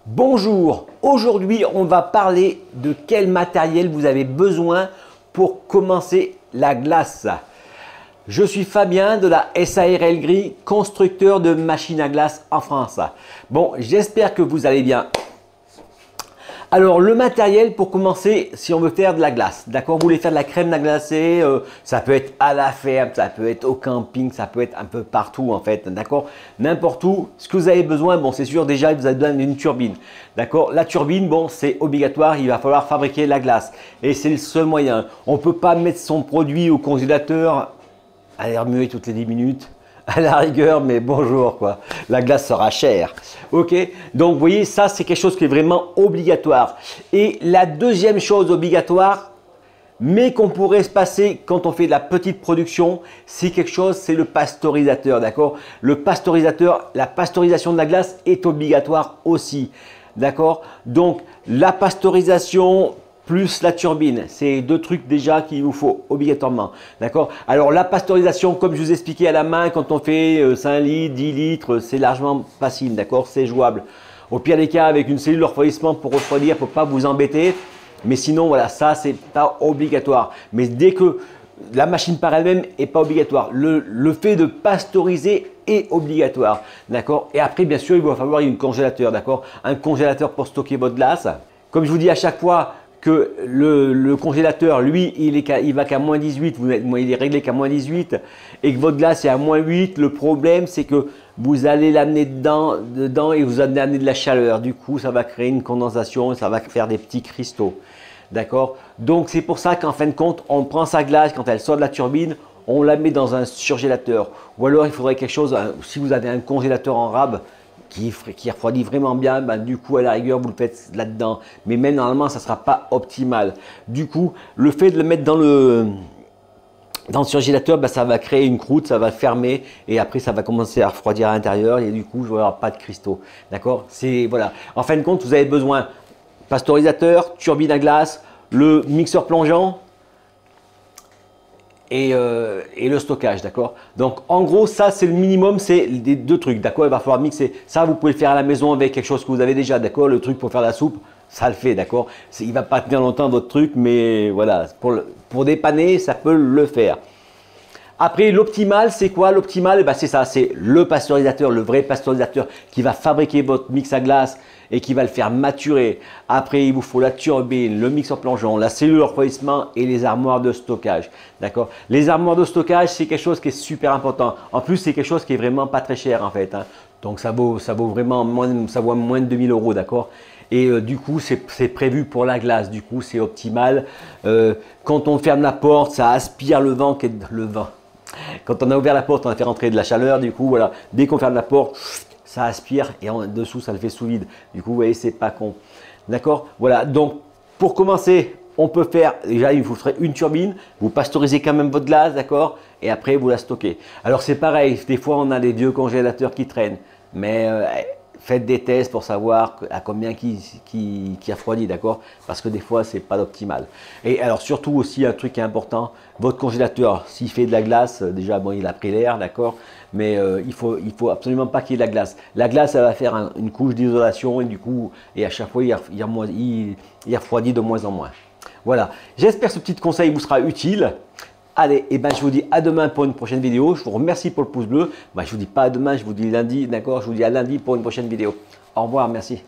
Bonjour, aujourd'hui on va parler de quel matériel vous avez besoin pour commencer la glace. Je suis Fabien de la SARL Gris, constructeur de machines à glace en France. Bon, j'espère que vous allez bien. Alors le matériel pour commencer, si on veut faire de la glace, d'accord, vous voulez faire de la crème à glacer, ça peut être à la ferme, ça peut être au camping, ça peut être un peu partout en fait, d'accord, n'importe où. Ce que vous avez besoin, bon c'est sûr déjà vous avez besoin d'une turbine, d'accord. La turbine, bon c'est obligatoire, il va falloir fabriquer la glace et c'est le seul moyen. On ne peut pas mettre son produit au congélateur à l'air muet toutes les 10 minutes. À la rigueur, mais bonjour quoi, la glace sera chère. Ok, donc vous voyez, ça c'est quelque chose qui est vraiment obligatoire. Et la deuxième chose obligatoire, mais qu'on pourrait se passer quand on fait de la petite production, c'est quelque chose, c'est le pasteurisateur, d'accord. Le pasteurisateur, la pasteurisation de la glace est obligatoire aussi, d'accord. Donc la pasteurisation plus la turbine, c'est deux trucs déjà qu'il vous faut obligatoirement, d'accord. Alors la pasteurisation, comme je vous expliquais à la main, quand on fait 5 litres, 10 litres, c'est largement facile, d'accord, c'est jouable. Au pire des cas, avec une cellule de refroidissement pour refroidir, pour pas vous embêter, mais sinon voilà, ça c'est pas obligatoire. Mais dès que la machine par elle-même est pas obligatoire, le fait de pasteuriser est obligatoire, d'accord. Et après, bien sûr, il va falloir un congélateur, d'accord, un congélateur pour stocker votre glace. Comme je vous dis à chaque fois, que le congélateur, lui, il va qu'à moins 18, il est réglé qu'à moins 18 et que votre glace est à moins 8. Le problème, c'est que vous allez l'amener dedans et vous allez amener de la chaleur. Du coup, ça va créer une condensation et ça va faire des petits cristaux. D'accord? Donc, c'est pour ça qu'en fin de compte, on prend sa glace quand elle sort de la turbine, on la met dans un surgélateur. Ou alors, il faudrait quelque chose, si vous avez un congélateur en rab, qui refroidit vraiment bien, ben, du coup à la rigueur vous le faites là-dedans, mais même normalement ça ne sera pas optimal. Du coup le fait de le mettre dans le surgélateur, ben, ça va créer une croûte, ça va fermer et après ça va commencer à refroidir à l'intérieur et du coup je vais avoir pas de cristaux, d'accord. C'est voilà, en fin de compte vous avez besoin pasteurisateur, turbine à glace, le mixeur plongeant et le stockage, d'accord. Donc en gros ça c'est le minimum, c'est les deux trucs, d'accord. Il va falloir mixer ça, vous pouvez le faire à la maison avec quelque chose que vous avez déjà, d'accord. Le truc pour faire la soupe, ça le fait, d'accord. Il va pas tenir longtemps votre truc, mais voilà, pour dépanner ça peut le faire. Après, l'optimal, c'est quoi? L'optimal, ben, c'est ça, c'est le pasteurisateur, le vrai pasteurisateur qui va fabriquer votre mix à glace et qui va le faire maturer. Après, il vous faut la turbine, le mixeur plongeant, la cellule de refroidissement et les armoires de stockage. D'accord? Les armoires de stockage, c'est quelque chose qui est super important. En plus, c'est quelque chose qui est vraiment pas très cher en fait, hein. Donc, ça vaut vraiment moins, ça vaut moins de 2000 €, d'accord? Et du coup, c'est prévu pour la glace. Du coup, c'est optimal. Quand on ferme la porte, ça aspire le vent. Quand on a ouvert la porte, on a fait rentrer de la chaleur. Du coup, voilà, dès qu'on ferme la porte, ça aspire et en dessous, ça le fait sous vide. Du coup, vous voyez, c'est pas con. D'accord? Voilà. Donc, pour commencer, on peut faire, déjà, il vous ferait une turbine. Vous pasteurisez quand même votre glace, d'accord? Et après, vous la stockez. Alors, c'est pareil. Des fois, on a des vieux congélateurs qui traînent. Mais faites des tests pour savoir à combien qui refroidit, d'accord? Parce que des fois, c'est pas l'optimal. Et alors, surtout aussi, un truc qui est important, votre congélateur, s'il fait de la glace, déjà, bon, il a pris l'air, d'accord? Mais il faut absolument pas qu'il y ait de la glace. La glace, ça va faire une couche d'isolation et du coup, et à chaque fois, il refroidit de moins en moins. Voilà. J'espère que ce petit conseil vous sera utile. Allez, et ben je vous dis à demain pour une prochaine vidéo. Je vous remercie pour le pouce bleu. Ben, je vous dis pas à demain, je vous dis lundi, d'accord? Je vous dis à lundi pour une prochaine vidéo. Au revoir, merci.